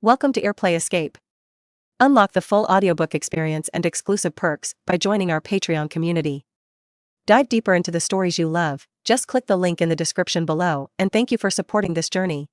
Welcome to Airplay Escape. Unlock the full audiobook experience and exclusive perks by joining our Patreon community. Dive deeper into the stories you love. Just click the link in the description below, and thank you for supporting this journey.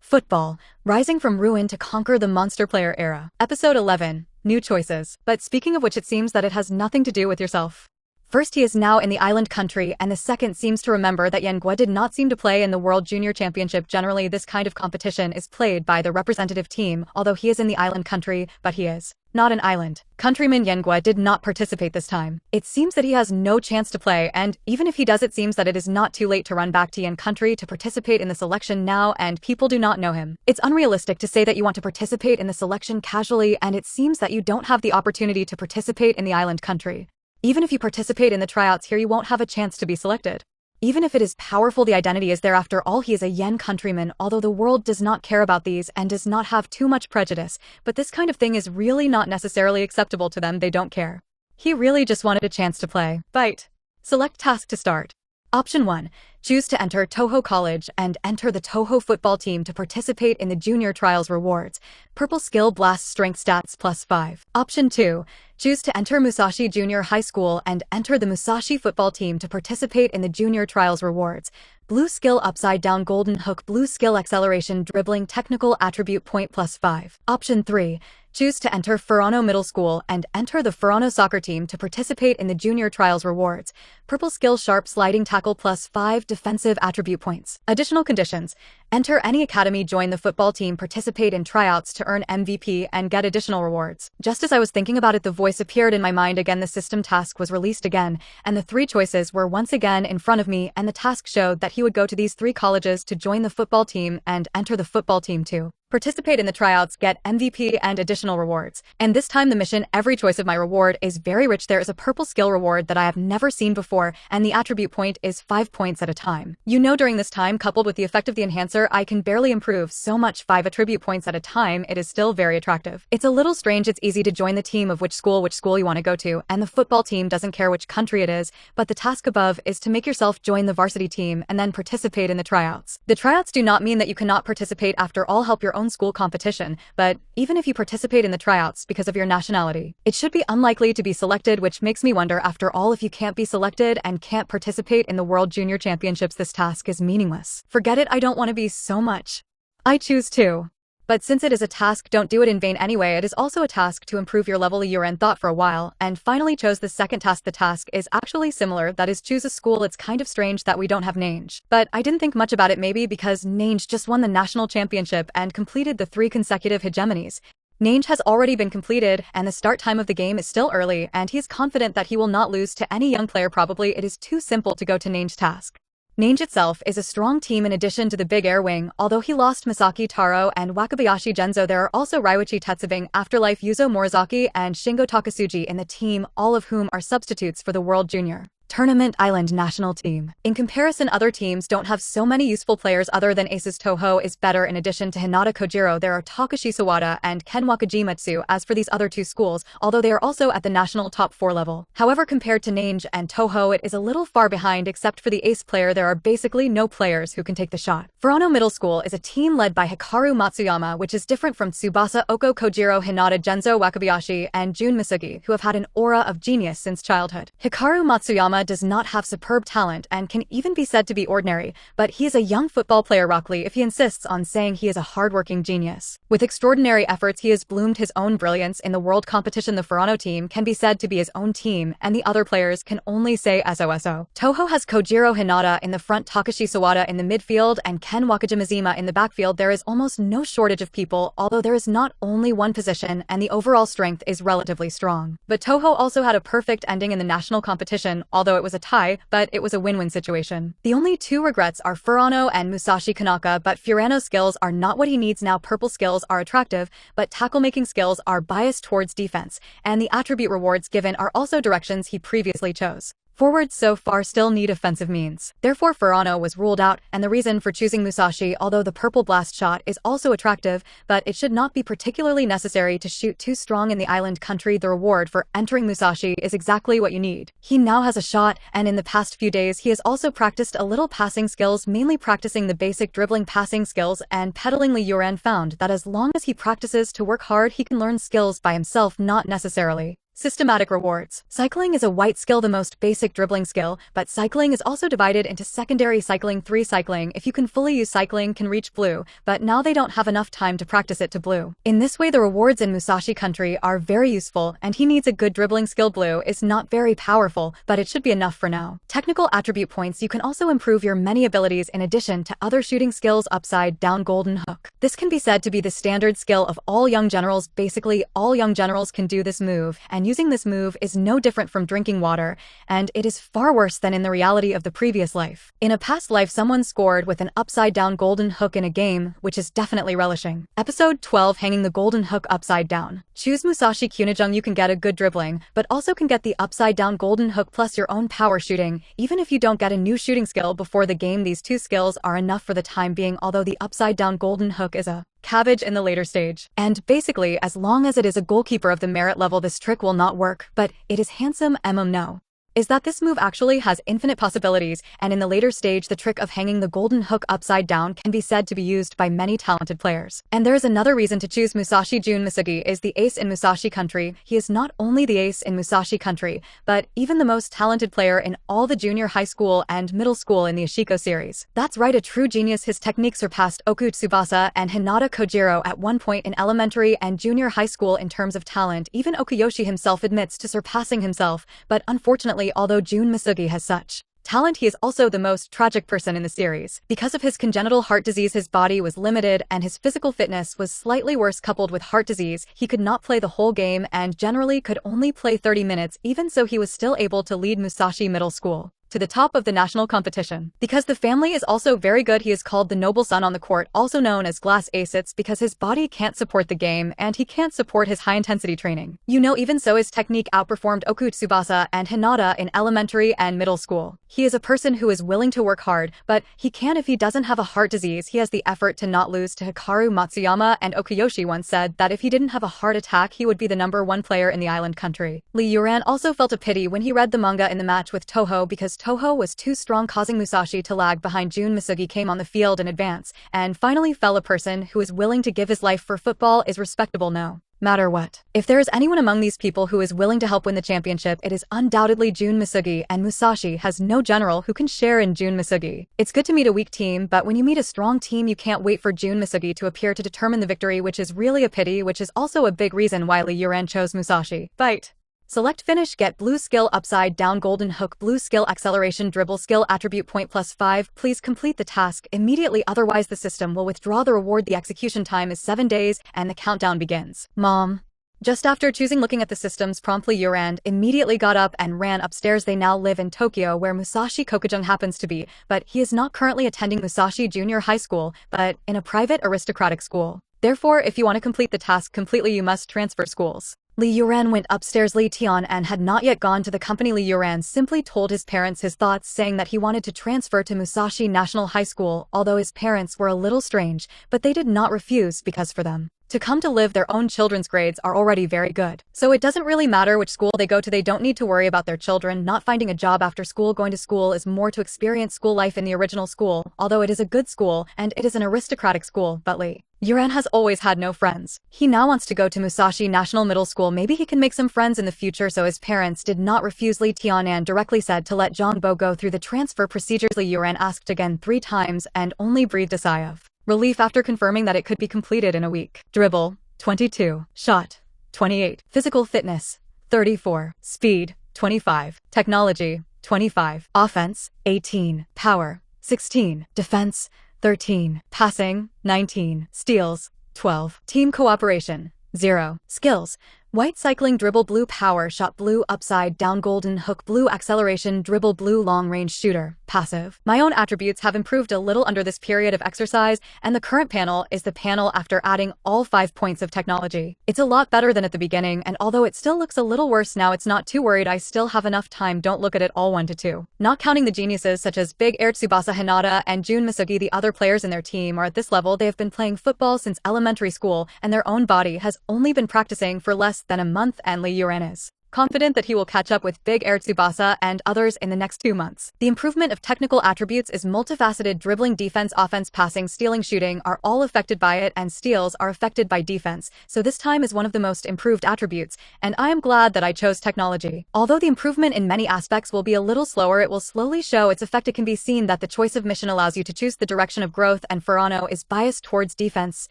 Football, Rising from Ruin to Conquer the Monster Player Era. Episode 11, New Choices. But speaking of which, it seems that it has nothing to do with yourself. First, he is now in the island country, and the second seems to remember that Yan Guo did not seem to play in the World Junior Championship. Generally, this kind of competition is played by the representative team, although he is in the island country, but he is not an island. Countryman Yan Guo did not participate this time. It seems that he has no chance to play, and even if he does, it seems that it is not too late to run back to Yan country to participate in the selection now, and people do not know him. It's unrealistic to say that you want to participate in the selection casually, and it seems that you don't have the opportunity to participate in the island country. Even if you participate in the tryouts here, you won't have a chance to be selected. Even if it is powerful, the identity is there. After all, he is a Yan countryman, although the world does not care about these and does not have too much prejudice, but this kind of thing is really not necessarily acceptable to them. They don't care. He really just wanted a chance to play. Bite. Select task to start. Option 1. Choose to enter Toho College and enter the Toho football team to participate in the Junior Trials rewards. Purple Skill Blast Strength Stats +5. Option 2. Choose to enter Musashi Junior High School and enter the Musashi football team to participate in the Junior Trials rewards. Blue Skill Upside Down Golden Hook Blue Skill Acceleration Dribbling Technical Attribute Point +5. Option 3. Choose to enter Furano Middle School and enter the Furano soccer team to participate in the Junior Trials rewards. Purple Skill Sharp Sliding Tackle +5 Defensive Attribute Points. Additional conditions. Enter any academy, join the football team, participate in tryouts to earn MVP and get additional rewards. Just as I was thinking about it, the voice appeared in my mind again. The system task was released again, and the three choices were once again in front of me, and the task showed that he would go to these three colleges to join the football team and enter the football team too. Participate in the tryouts, get MVP and additional rewards. And this time the mission, every choice of my reward is very rich. There is a purple skill reward that I have never seen before, and the attribute point is 5 points at a time. You know, during this time, coupled with the effect of the enhancer, I can barely improve so much. 5 attribute points at a time, it is still very attractive. It's a little strange. It's easy to join the team of which school you want to go to, and the football team doesn't care which country it is, but the task above is to make yourself join the varsity team and then participate in the tryouts. The tryouts do not mean that you cannot participate. After all, help your own school competition, but even if you participate in the tryouts because of your nationality, it should be unlikely to be selected, which makes me wonder, after all, if you can't be selected and can't participate in the World Junior Championships, this task is meaningless. Forget it. I don't want to be so much. I choose to. But since it is a task, don't do it in vain anyway. It is also a task to improve your level. Li Youran thought for a while and finally chose the second task. The task is actually similar, that is, choose a school. It's kind of strange that we don't have Nange. But I didn't think much about it, maybe because Nange just won the national championship and completed the 3 consecutive hegemonies. Nange has already been completed, and the start time of the game is still early, and he is confident that he will not lose to any young player. Probably it is too simple to go to Nange task. Nange itself is a strong team in addition to the Big Air Wing. Although he lost Masaki Taro and Wakabayashi Genzo, there are also Raiichi Tetsubing, Afterlife Yuzo Morizaki, and Shingo Takasuji in the team, all of whom are substitutes for the World Junior Tournament Island national team. In comparison, other teams don't have so many useful players other than Aces. Toho is better. In addition to Hinata Kojiro, there are Takashi Sawada and Ken Wakajimatsu. As for these other two schools, although they are also at the national top 4 level, however, compared to Nange and Toho, it is a little far behind. Except for the ace player, there are basically no players who can take the shot. Furano Middle School is a team led by Hikaru Matsuyama, which is different from Tsubasa, Oko, Kojiro, Hinata, Genzo, Wakabayashi, and Jun Misugi, who have had an aura of genius since childhood. Hikaru Matsuyama does not have superb talent and can even be said to be ordinary, but he is a young football player. Rockly, if he insists on saying he is a hardworking genius. With extraordinary efforts, he has bloomed his own brilliance in the world competition. The Furano team can be said to be his own team, and the other players can only say SOSO. Toho has Kojiro Hinata in the front, Takashi Sawada in the midfield, and Ken Wakajimazima in the backfield. There is almost no shortage of people, although there is not only one position, and the overall strength is relatively strong. But Toho also had a perfect ending in the national competition, although it was a tie, but it was a win-win situation. The only 2 regrets are Furano and Musashi Kanaka, but Furano's skills are not what he needs now. Purple skills are attractive, but tackle-making skills are biased towards defense, and the attribute rewards given are also directions he previously chose. Forwards so far still need offensive means. Therefore Furano was ruled out, and the reason for choosing Musashi, although the purple blast shot is also attractive, but it should not be particularly necessary to shoot too strong in the island country. The reward for entering Musashi is exactly what you need. He now has a shot, and in the past few days he has also practiced a little passing skills, mainly practicing the basic dribbling passing skills and pedaling. Li Youran found that as long as he practices to work hard, he can learn skills by himself, not necessarily. Systematic rewards. Cycling is a white skill, the most basic dribbling skill, but cycling is also divided into secondary cycling. 3 cycling, if you can fully use cycling, can reach blue, but now they don't have enough time to practice it to blue. In this way the rewards in Musashi country are very useful, and he needs a good dribbling skill. Blue is not very powerful, but it should be enough for now. Technical attribute points. You can also improve your many abilities in addition to other shooting skills. Upside down golden hook. This can be said to be the standard skill of all young generals. Basically all young generals can do this move, and using this move is no different from drinking water, and it is far worse than in the reality of the previous life. In a past life someone scored with an upside down golden hook in a game, which is definitely relishing. Episode 12, hanging the golden hook upside down. Choose Musashi Kunijung. You can get a good dribbling, but also can get the upside down golden hook plus your own power shooting. Even if you don't get a new shooting skill before the game, these 2 skills are enough for the time being, although the upside down golden hook is a cabbage in the later stage. And basically, as long as it is a goalkeeper of the merit level, this trick will not work, but it is handsome. No. Is that this move actually has infinite possibilities, and in the later stage the trick of hanging the golden hook upside down can be said to be used by many talented players. And there is another reason to choose Musashi. Jun Misugi is the ace in Musashi country. He is not only the ace in Musashi country, but even the most talented player in all the junior high school and middle school in the Ashiko series. That's right, a true genius. His technique surpassed Oku Tsubasa and Hinata Kojiro at one point in elementary and junior high school in terms of talent. Even Okuyoshi himself admits to surpassing himself, but unfortunately, although Jun Misugi has such talent, he is also the most tragic person in the series. Because of his congenital heart disease, his body was limited and his physical fitness was slightly worse. Coupled with heart disease, he could not play the whole game and generally could only play 30 minutes. Even so, he was still able to lead Musashi Middle School to the top of the national competition. Because the family is also very good, he is called the noble son on the court, also known as glass ace. It's because his body can't support the game and he can't support his high-intensity training. Even so, his technique outperformed Oku Tsubasa and Hinata in elementary and middle school. He is a person who is willing to work hard, but he can if he doesn't have a heart disease. He has the effort to not lose to Hikaru Matsuyama, and Okuyoshi once said that if he didn't have a heart attack he would be the #1 player in the island country. Li Youran also felt a pity when he read the manga in the match with Toho, because Toho was too strong, causing Musashi to lag behind. Jun Misugi came on the field in advance, and finally fell. A person who is willing to give his life for football is respectable no matter what. If there is anyone among these people who is willing to help win the championship, it is undoubtedly Jun Misugi, and Musashi has no general who can share in Jun Misugi. It's good to meet a weak team, but when you meet a strong team you can't wait for Jun Misugi to appear to determine the victory, which is really a pity, which is also a big reason why Li Youran chose Musashi. Fight. Select finish. Get blue skill upside down golden hook, blue skill acceleration dribble skill attribute point +5. Please complete the task immediately, otherwise the system will withdraw the reward. The execution time is 7 days and the countdown begins. Mom. Just after choosing looking at the system's prompt, Li Youran immediately got up and ran upstairs. They now live in Tokyo, where Musashi Kokujung happens to be, but he is not currently attending Musashi Junior High School, but in a private aristocratic school. Therefore, if you want to complete the task completely you must transfer schools. Li Youran went upstairs. Li Tian and had not yet gone to the company. Li Youran simply told his parents his thoughts, saying that he wanted to transfer to Musashi National High School, although his parents were a little strange, but they did not refuse, because for them to come to live, their own children's grades are already very good. So it doesn't really matter which school they go to. They don't need to worry about their children not finding a job after school. Going to school is more to experience school life in the original school, although it is a good school and it is an aristocratic school. But Li Youran has always had no friends. He now wants to go to Musashi National Middle School. Maybe he can make some friends in the future, so his parents did not refuse. Li Tianan directly said to let Zhangbo go through the transfer procedures. Li Youran asked again 3 times and only breathed a sigh of relief after confirming that it could be completed in a week. Dribble, 22. Shot, 28. Physical fitness, 34. Speed, 25. Technology, 25. Offense, 18. Power, 16. Defense, 13. Passing, 19. Steals, 12. Team cooperation, 0. Skills, White cycling dribble blue power shot blue upside down golden hook blue acceleration dribble blue long range shooter, passive. My own attributes have improved a little under this period of exercise, and the current panel is the panel after adding all 5 points of technology. It's a lot better than at the beginning, and although it still looks a little worse now, it's not too worried. I still have enough time. Don't look at it all 1 to 2. Not counting the geniuses such as Big Air Tsubasa Hinata and Jun Masugi, the other players in their team are at this level. They have been playing football since elementary school, and their own body has only been practicing for less than a month, and Li Youran is confident that he will catch up with Big Air Tsubasa and others in the next 2 months. The improvement of technical attributes is multifaceted. Dribbling, defense, offense, passing, stealing, shooting are all affected by it, and steals are affected by defense, so this time is one of the most improved attributes, and I am glad that I chose technology. Although the improvement in many aspects will be a little slower, it will slowly show its effect. It can be seen that the choice of mission allows you to choose the direction of growth, and Furano is biased towards defense,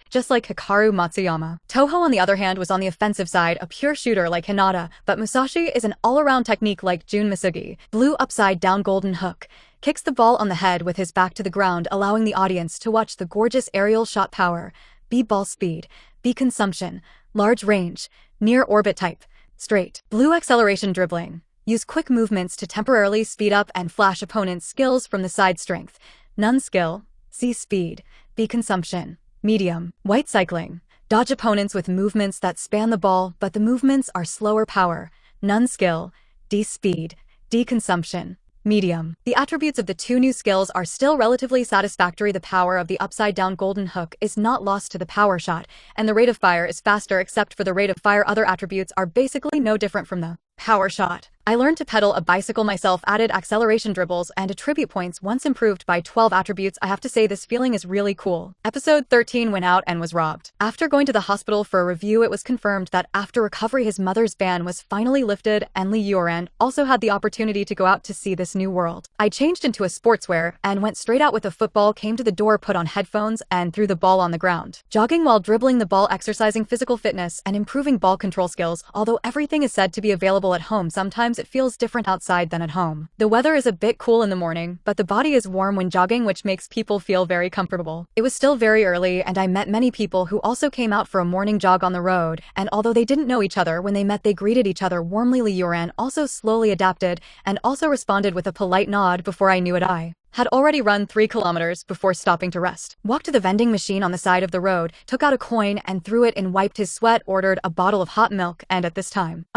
just like Hikaru Matsuyama. Toho, on the other hand, was on the offensive side, a pure shooter like Hinata, but Musashi is an all-around technique like Jun Masugi. Blue upside down golden hook kicks the ball on the head with his back to the ground, allowing the audience to watch the gorgeous aerial shot power. B ball speed, B consumption, large range, near orbit type, straight. Blue acceleration dribbling. Use quick movements to temporarily speed up and flash opponents' skills from the side. Strength, none skill, C speed, B consumption, medium. White cycling. Dodge opponents with movements that span the ball, but the movements are slower. Power, none skill, D speed, D consumption, medium. The attributes of the 2 new skills are still relatively satisfactory. The power of the upside-down golden hook is not lost to the power shot, and the rate of fire is faster except for the rate of fire. Other attributes are basically no different from the power shot. I learned to pedal a bicycle myself, added acceleration dribbles and attribute points once improved by 12 attributes. I have to say this feeling is really cool. Episode 13 went out and was robbed. After going to the hospital for a review, it was confirmed that after recovery his mother's ban was finally lifted, and Li Youran also had the opportunity to go out to see this new world. I changed into a sportswear and went straight out with a football, came to the door, put on headphones and threw the ball on the ground. Jogging while dribbling the ball, exercising physical fitness and improving ball control skills. Although everything is said to be available at home, sometimes it feels different outside than at home. The weather is a bit cool in the morning, but the body is warm when jogging, which makes people feel very comfortable. It was still very early, and I met many people who also came out for a morning jog on the road, and although they didn't know each other, when they met they greeted each other warmly. Li Youran also slowly adapted and also responded with a polite nod. Before I knew it, I had already run 3 kilometers before stopping to rest. Walked to the vending machine on the side of the road, took out a coin and threw it in, wiped his sweat, ordered a bottle of hot milk, and at this time,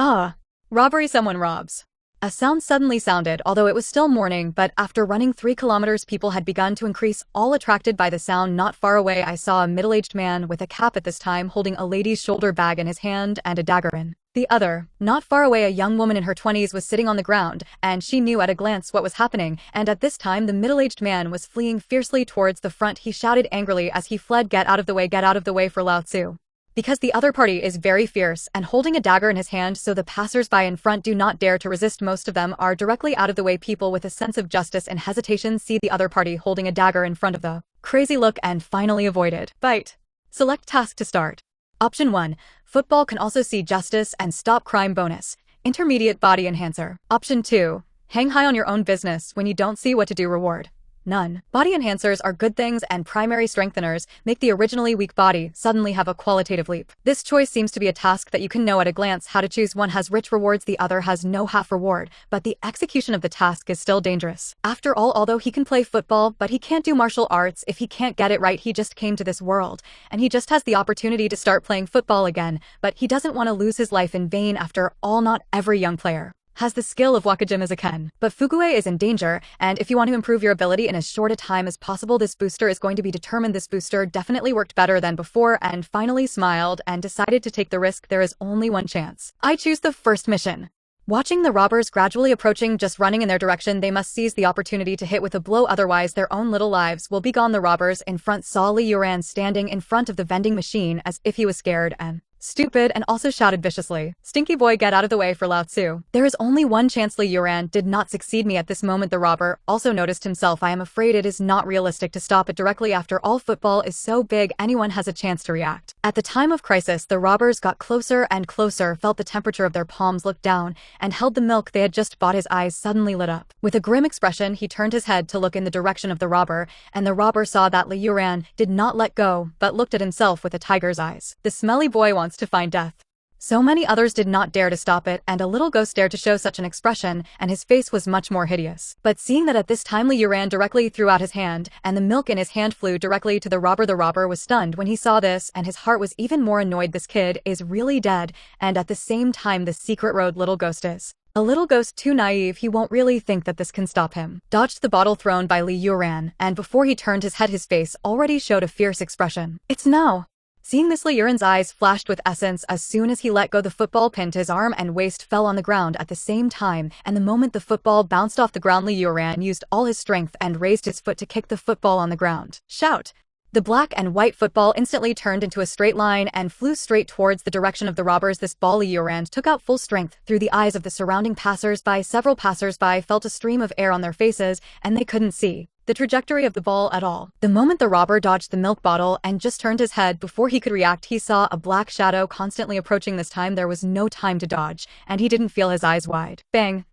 robbery, someone robs. A sound suddenly sounded, although it was still morning, but after running 3 kilometers people had begun to increase, all attracted by the sound. Not far away I saw a middle-aged man with a cap at this time holding a lady's shoulder bag in his hand and a dagger in the other. Not far away a young woman in her 20s was sitting on the ground, and she knew at a glance what was happening, and at this time the middle-aged man was fleeing fiercely towards the front. He shouted angrily as he fled, "Get out of the way, get out of the way for Lao Tzu." Because the other party is very fierce and holding a dagger in his hand, so the passers-by in front do not dare to resist. Most of them are directly out of the way. People with a sense of justice and hesitation see the other party holding a dagger in front of the crazy look and finally avoided. Bite. Select task to start. Option 1. Football can also see justice and stop crime. Bonus. Intermediate body enhancer. Option 2. Hang high on your own business when you don't see what to do. Reward. None. Body enhancers are good things, and primary strengtheners make the originally weak body suddenly have a qualitative leap. This choice seems to be a task that you can know at a glance how to choose. One has rich rewards, the other has no half reward, but the execution of the task is still dangerous. After all, although he can play football, but he can't do martial arts if he can't get it right. He just came to this world, and he just has the opportunity to start playing football again, but he doesn't want to lose his life in vain. After all, not every young player has the skill of Wakajim as a Ken. But Fugue is in danger, and if you want to improve your ability in as short a time as possible, this booster is going to be determined. This booster definitely worked better than before, and finally smiled and decided to take the risk. There is only one chance. I choose the first mission. Watching the robbers gradually approaching, just running in their direction, they must seize the opportunity to hit with a blow, otherwise their own little lives will be gone. The robbers in front saw Li Youran standing in front of the vending machine as if he was scared and stupid, and also shouted viciously, "Stinky boy, get out of the way for Lao Tzu." There is only one chance. Li Youran did not succeed. Me at this moment the robber also noticed himself. I am afraid it is not realistic to stop it directly. After all, football is so big, anyone has a chance to react. At the time of crisis, the robbers got closer and closer, felt the temperature of their palms, looked down, and held the milk they had just bought. His eyes suddenly lit up. With a grim expression, he turned his head to look in the direction of the robber, and the robber saw that Li Youran did not let go, but looked at himself with a tiger's eyes. The smelly boy wants to find death. So many others did not dare to stop it, and a little ghost dared to show such an expression, and his face was much more hideous. But seeing that at this time Li Youran directly threw out his hand, and the milk in his hand flew directly to the robber was stunned when he saw this, and his heart was even more annoyed. This kid is really dead, and at the same time the secret road little ghost is. A little ghost too naive, he won't really think that this can stop him. Dodged the bottle thrown by Li Youran, and before he turned his head his face already showed a fierce expression. It's now. Seeing this, Li Youran's eyes flashed with essence as soon as he let go. The football pinned his arm and waist fell on the ground at the same time, and the moment the football bounced off the ground, Li Youran used all his strength and raised his foot to kick the football on the ground. Shout! The black and white football instantly turned into a straight line and flew straight towards the direction of the robbers. This ball Li Youran took out full strength through the eyes of the surrounding passers-by. Several passers-by felt a stream of air on their faces, and they couldn't see the trajectory of the ball at all. The moment the robber dodged the milk bottle and just turned his head before he could react, he saw a black shadow constantly approaching. This time there was no time to dodge, and he didn't feel his eyes wide. Bang!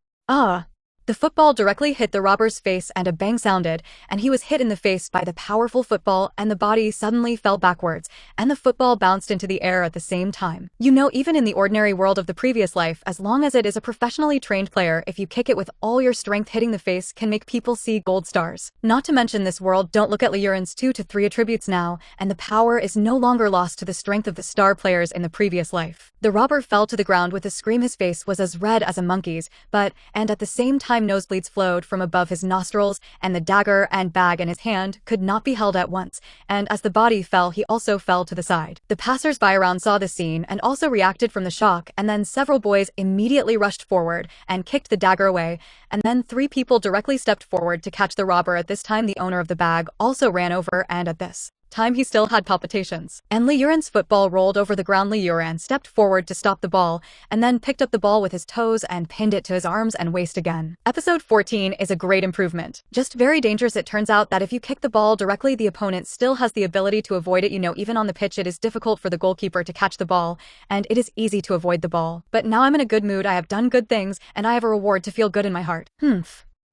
The football directly hit the robber's face and a bang sounded, and he was hit in the face by the powerful football, and the body suddenly fell backwards, and the football bounced into the air at the same time. You know, even in the ordinary world of the previous life, as long as it is a professionally trained player, if you kick it with all your strength, hitting the face can make people see gold stars. Not to mention this world, don't look at Li Youran's 2 to 3 attributes now, and the power is no longer lost to the strength of the star players in the previous life. The robber fell to the ground with a scream. His face was as red as a monkey's, and at the same time nosebleeds flowed from above his nostrils, and the dagger and bag in his hand could not be held at once, and as the body fell, he also fell to the side. The passers-by around saw the scene and also reacted from the shock, and then several boys immediately rushed forward and kicked the dagger away, and then 3 people directly stepped forward to catch the robber. At this time the owner of the bag also ran over, and at this time he still had palpitations. And Li Youran's football rolled over the ground. Li Youran stepped forward to stop the ball, and then picked up the ball with his toes and pinned it to his arms and waist again. Episode 14 is a great improvement. Just very dangerous. It turns out that if you kick the ball directly, the opponent still has the ability to avoid it. You know, even on the pitch it is difficult for the goalkeeper to catch the ball, and it is easy to avoid the ball. But now I'm in a good mood, I have done good things, and I have a reward to feel good in my heart.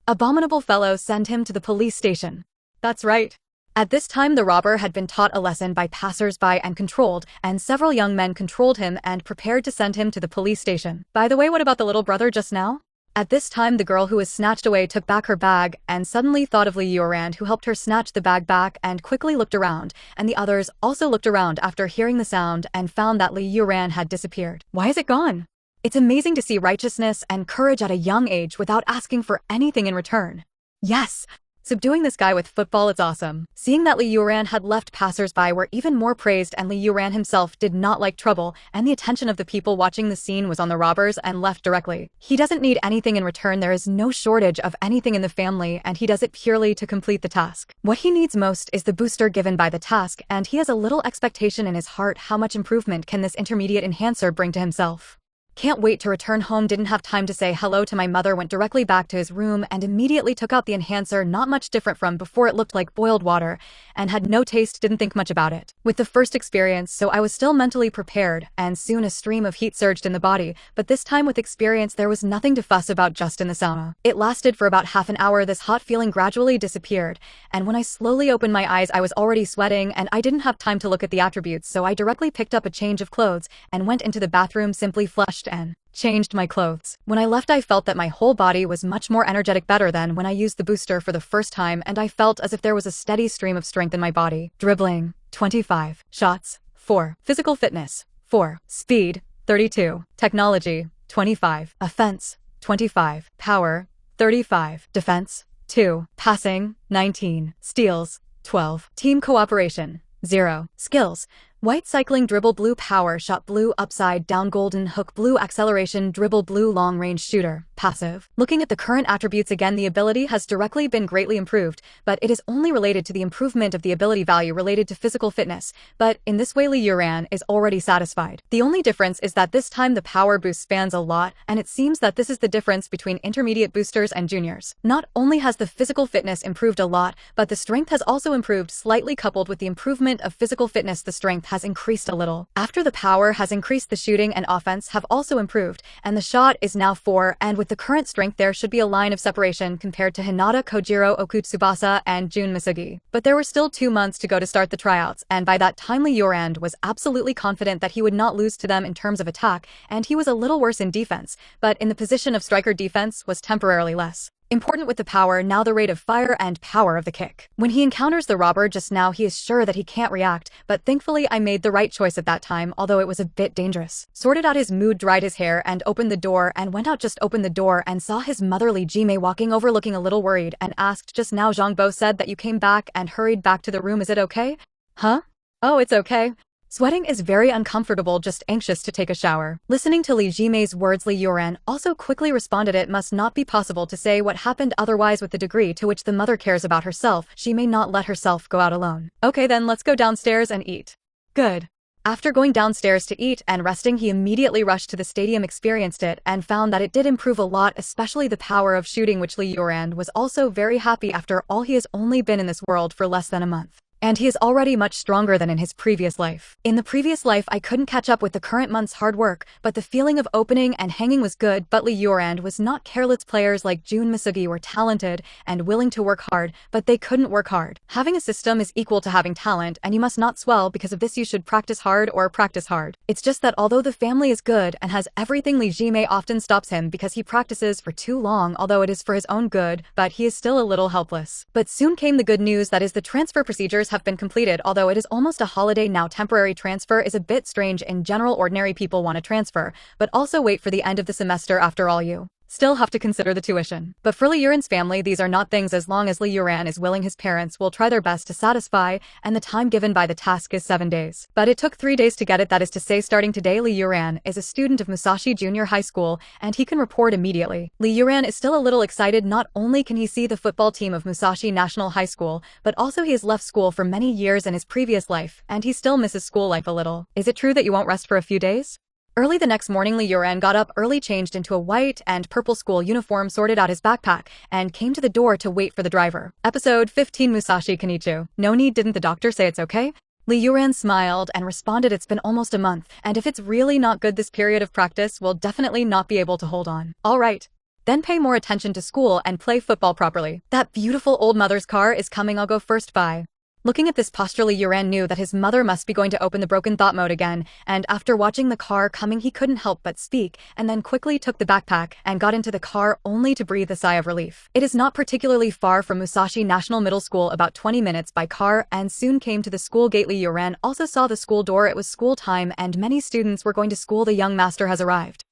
Abominable fellow, send him to the police station. That's right. At this time the robber had been taught a lesson by passers-by and controlled, and several young men controlled him and prepared to send him to the police station. By the way, what about the little brother just now? At this time the girl who was snatched away took back her bag and suddenly thought of Li Youran, who helped her snatch the bag back, and quickly looked around, and the others also looked around after hearing the sound and found that Li Youran had disappeared. Why is it gone? It's amazing to see righteousness and courage at a young age without asking for anything in return. Yes! Subduing this guy with football, it's awesome. Seeing that Li Youran had left, passers-by were even more praised, and Li Youran himself did not like trouble, and the attention of the people watching the scene was on the robbers and left directly. He doesn't need anything in return, there is no shortage of anything in the family, and he does it purely to complete the task. What he needs most is the booster given by the task, and he has a little expectation in his heart. How much improvement can this intermediate enhancer bring to himself? Can't wait to return home. Didn't have time to say hello to my mother. Went directly back to his room and immediately took out the enhancer. Not much different from before. It looked like boiled water and had no taste. Didn't think much about it with the first experience, so I was still mentally prepared, and soon a stream of heat surged in the body. But this time with experience there was nothing to fuss about. Just in the sauna. It lasted for about half an hour. This hot feeling gradually disappeared, and when I slowly opened my eyes I was already sweating, and I didn't have time to look at the attributes, so I directly picked up a change of clothes and went into the bathroom, simply flushed and changed my clothes. When I left I felt that my whole body was much more energetic, better than when I used the booster for the first time, and I felt as if there was a steady stream of strength in my body. Dribbling 25, shots 4, physical fitness 4, speed 32, technology 25, offense 25, power 35, defense 2, passing 19, steals 12, team cooperation 0, skills white cycling, dribble, blue power shot, blue upside down, golden hook, blue acceleration, dribble, blue long range shooter, passive. Looking at the current attributes again, the ability has directly been greatly improved, but it is only related to the improvement of the ability value related to physical fitness, but in this way Li Youran is already satisfied. The only difference is that this time the power boost spans a lot, and it seems that this is the difference between intermediate boosters and juniors. Not only has the physical fitness improved a lot, but the strength has also improved slightly. Coupled with the improvement of physical fitness, the strength has increased a little. After the power has increased, the shooting and offense have also improved, and the shot is now 4, and with the current strength there should be a line of separation compared to Hinata Kojiro Okutsubasa and Jun Misugi. But there were still 2 months to go to start the tryouts, and by that time Li Youran was absolutely confident that he would not lose to them in terms of attack, and he was a little worse in defense, but in the position of striker defense was temporarily less important with the power, now the rate of fire and power of the kick. When he encounters the robber just now, he is sure that he can't react, but thankfully I made the right choice at that time, although it was a bit dangerous. Sorted out his mood, dried his hair, and opened the door and went out. Just opened the door and saw his mother Li Jimei walking over looking a little worried and asked, just now Zhang Bo said that you came back, and hurried back to the room. Is it okay? Huh? Oh, it's okay. Sweating is very uncomfortable, just anxious to take a shower. Listening to Li Jimei's words, Li Youran also quickly responded, it must not be possible to say what happened otherwise. With the degree to which the mother cares about herself, she may not let herself go out alone. Okay then, let's go downstairs and eat. Good. After going downstairs to eat and resting, he immediately rushed to the stadium, experienced it, and found that it did improve a lot, especially the power of shooting, which Li Youran was also very happy. After all, he has only been in this world for less than a month, and he is already much stronger than in his previous life. In the previous life, I couldn't catch up with the current month's hard work, but the feeling of opening and hanging was good. But Li Youran was not careless. Players like Jun Misugi were talented and willing to work hard, but they couldn't work hard. Having a system is equal to having talent, and you must not swell because of this. You should practice hard or practice hard. It's just that although the family is good and has everything, Li Jimei often stops him because he practices for too long, although it is for his own good, but he is still a little helpless. But soon came the good news, that is the transfer procedures have been completed. Although it is almost a holiday now, temporary transfer is a bit strange. In general, ordinary people want to transfer, but also wait for the end of the semester. After all, you still have to consider the tuition. But for Li Youran's family, these are not things. As long as Li Youran is willing, his parents will try their best to satisfy, and the time given by the task is 7 days. But it took 3 days to get it. That is to say, starting today, Li Youran is a student of Musashi Junior High School, and he can report immediately. Li Youran is still a little excited. Not only can he see the football team of Musashi National High School, but also he has left school for many years in his previous life, and he still misses school life a little. Is it true that you won't rest for a few days? Early the next morning, Li Youran got up early, changed into a white and purple school uniform, sorted out his backpack, and came to the door to wait for the driver. Episode 15, Musashi Kanichu. No need, didn't the doctor say it's okay? Li Youran smiled and responded, it's been almost a month, and if it's really not good, this period of practice will definitely not be able to hold on. All right. Then pay more attention to school and play football properly. That beautiful old mother's car is coming, I'll go first, bye. Looking at this posture, Li Youran knew that his mother must be going to open the broken thought mode again, and after watching the car coming, he couldn't help but speak, and then quickly took the backpack and got into the car, only to breathe a sigh of relief. It is not particularly far from Musashi National Middle School, about 20 minutes by car, and soon came to the school gate. Li Youran also saw the school door. It was school time, and many students were going to school. The young master has arrived.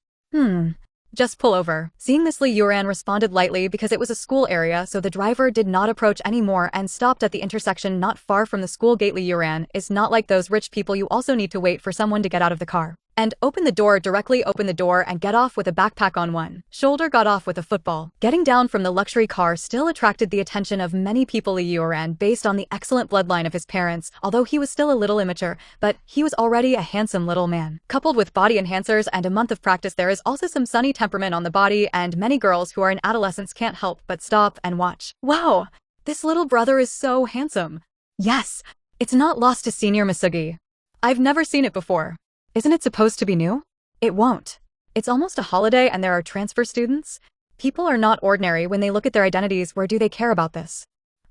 Just pull over. Seeing this, Li Youran responded lightly because it was a school area, so the driver did not approach anymore and stopped at the intersection not far from the school gate. Li Youran is not like those rich people. You also need to wait for someone to get out of the car and open the door. Directly open the door and get off with a backpack on one shoulder. Got off with a football. Getting down from the luxury car still attracted the attention of many people. Li Youran, based on the excellent bloodline of his parents, although he was still a little immature, but he was already a handsome little man. Coupled with body enhancers and a month of practice, there is also some sunny temperament on the body, and many girls who are in adolescence can't help but stop and watch. Wow, this little brother is so handsome. Yes, it's not lost to Senior Misugi. I've never seen it before. Isn't it supposed to be new? It won't. It's almost a holiday and there are transfer students. People are not ordinary when they look at their identities. Where do they care about this?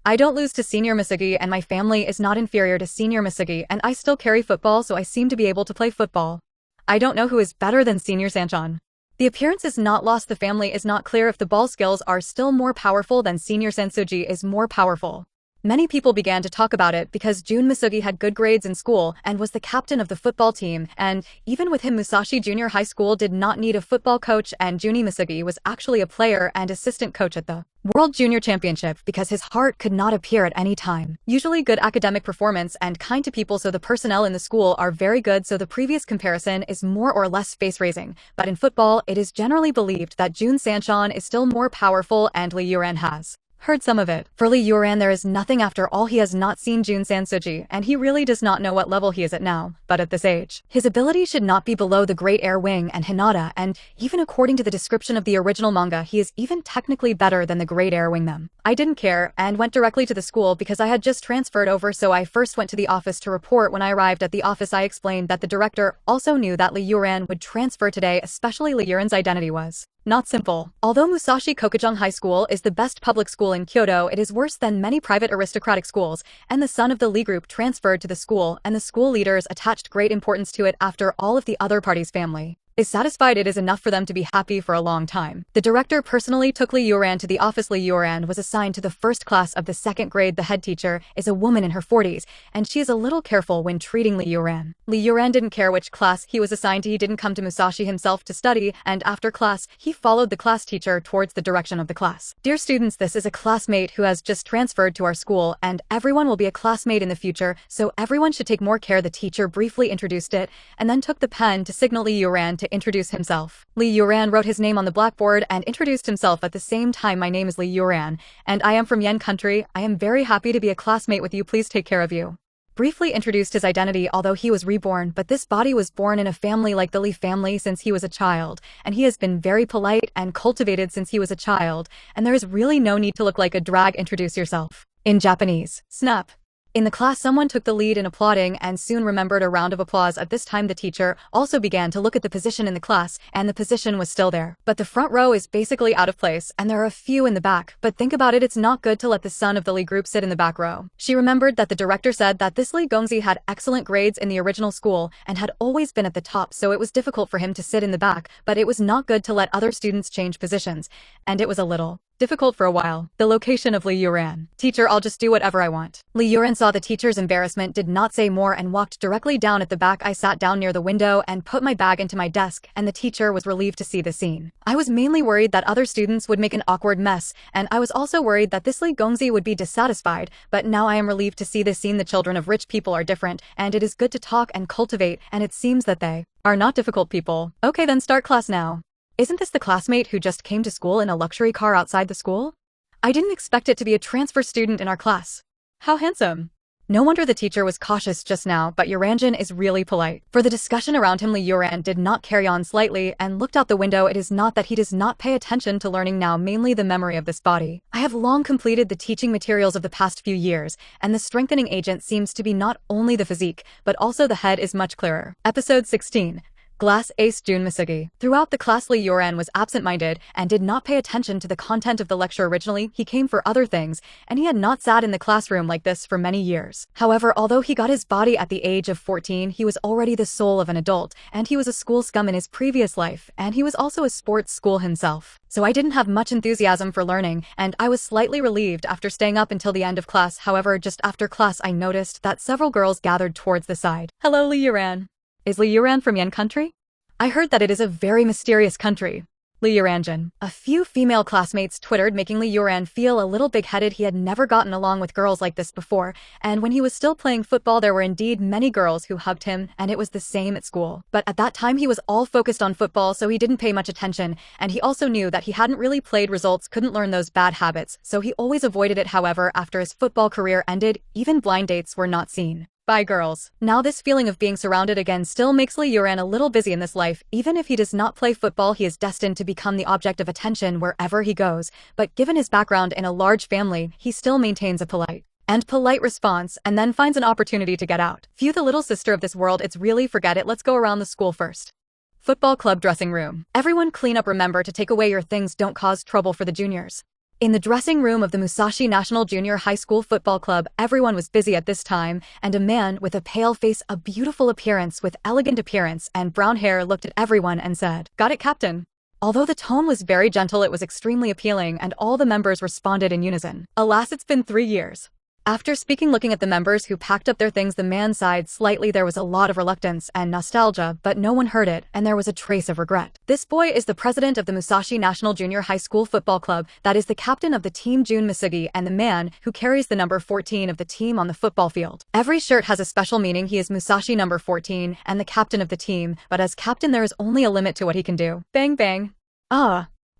I don't lose to Senior Misugi, and my family is not inferior to Senior Misugi, and I still carry football, so I seem to be able to play football. I don't know who is better than Senior Sanchan. The appearance is not lost. The family is not clear if the ball skills are still more powerful than Senior Sensuji is more powerful. Many people began to talk about it because Jun Misugi had good grades in school and was the captain of the football team, and even with him, Musashi Junior High School did not need a football coach, and Juni Misugi was actually a player and assistant coach at the World Junior Championship because his heart could not appear at any time. Usually good academic performance and kind to people, so the personnel in the school are very good, so the previous comparison is more or less face-raising. But in football, it is generally believed that Jun Sanchan is still more powerful, and Li Youran has Heard some of it. For Li Youran, there is nothing after all. He has not seen Jun Sansuji, and he really does not know what level he is at now, but at this age, his ability should not be below the Great Air Wing and Hinata, and even according to the description of the original manga, he is even technically better than the Great Air Wing them. I didn't care, and went directly to the school because I had just transferred over, so I first went to the office to report. When I arrived at the office, I explained that the director also knew that Li Youran would transfer today, especially Li Yuran's identity was not simple. Although Musashi Kokujung High School is the best public school in Kyoto, it is worse than many private aristocratic schools, and the son of the Li group transferred to the school, and the school leaders attached great importance to it after all of the other party's family is satisfied it is enough for them to be happy for a long time. The director personally took Li Youran to the office. Li Youran was assigned to the first class of the second grade. The head teacher is a woman in her 40s, and she is a little careful when treating Li Youran. Li Youran didn't care which class he was assigned to. He didn't come to Musashi himself to study, and after class, he followed the class teacher towards the direction of the class. Dear students, this is a classmate who has just transferred to our school, and everyone will be a classmate in the future, so everyone should take more care. The teacher briefly introduced it, and then took the pen to signal Li Youran to introduce himself. Li Youran wrote his name on the blackboard and introduced himself at the same time. My name is Li Youran, and I am from Yan country. I am very happy to be a classmate with you. Please take care of you. Briefly introduced his identity, although he was reborn, but this body was born in a family like the Li family since he was a child, and he has been very polite and cultivated since he was a child, and there is really no need to look like a drag. Introduce yourself. In Japanese. Snap. In the class, someone took the lead in applauding and soon remembered a round of applause. At this time, the teacher also began to look at the position in the class, and the position was still there. But the front row is basically out of place, and there are a few in the back. But think about it, it's not good to let the son of the Li group sit in the back row. She remembered that the director said that this Li Gongzi had excellent grades in the original school and had always been at the top, so it was difficult for him to sit in the back, but it was not good to let other students change positions, and it was a little difficult for a while. The location of Li Youran. Teacher, I'll just do whatever I want. Li Youran saw the teacher's embarrassment, did not say more, and walked directly down at the back. I sat down near the window and put my bag into my desk, and the teacher was relieved to see the scene. I was mainly worried that other students would make an awkward mess, and I was also worried that this Li Gongzi would be dissatisfied, but now I am relieved to see this scene. The children of rich people are different, and it is good to talk and cultivate, and it seems that they are not difficult people. Okay, then start class now. Isn't this the classmate who just came to school in a luxury car outside the school? I didn't expect it to be a transfer student in our class. How handsome. No wonder the teacher was cautious just now, but Yuranjin is really polite. For the discussion around him, Li Youran did not carry on slightly and looked out the window. It is not that he does not pay attention to learning now, mainly the memory of this body. I have long completed the teaching materials of the past few years, and the strengthening agent seems to be not only the physique, but also the head is much clearer. Episode 16. Glass Ace Jun Masugi. Throughout the class, Li Youran was absent-minded and did not pay attention to the content of the lecture. Originally, he came for other things, and he had not sat in the classroom like this for many years. However, although he got his body at the age of 14, he was already the soul of an adult, and he was a school scum in his previous life, and he was also a sports school himself. So I didn't have much enthusiasm for learning, and I was slightly relieved after staying up until the end of class. However, just after class, I noticed that several girls gathered towards the side. Hello, Li Youran. Is Li Youran from Yan country? I heard that it is a very mysterious country. Li Yuranjin. A few female classmates twittered, making Li Youran feel a little big-headed. He had never gotten along with girls like this before, and when he was still playing football, there were indeed many girls who hugged him, and it was the same at school. But at that time, he was all focused on football, so he didn't pay much attention, and he also knew that he hadn't really played results, couldn't learn those bad habits, so he always avoided it. However, after his football career ended, even blind dates were not seen. Bye, girls. Now this feeling of being surrounded again still makes Li Youran a little busy in this life. Even if he does not play football, he is destined to become the object of attention wherever he goes. But given his background in a large family, he still maintains a polite response and then finds an opportunity to get out. Phew, the little sister of this world, it's really forget it. Let's go around the school first. Football club dressing room. Everyone clean up. Remember to take away your things. Don't cause trouble for the juniors. In the dressing room of the Musashi National Junior High School Football Club, everyone was busy at this time, and a man with a pale face, a beautiful appearance with elegant appearance and brown hair looked at everyone and said, "Got it, Captain." Although the tone was very gentle, it was extremely appealing, and all the members responded in unison. Alas, it's been 3 years. After speaking, looking at the members who packed up their things, the man sighed slightly. There was a lot of reluctance and nostalgia, but no one heard it, and there was a trace of regret. This boy is the president of the Musashi National Junior High School Football Club, that is the captain of the team Jun Masugi, and the man who carries the number 14 of the team on the football field. Every shirt has a special meaning. He is Musashi number 14 and the captain of the team, but as captain there is only a limit to what he can do. Bang bang.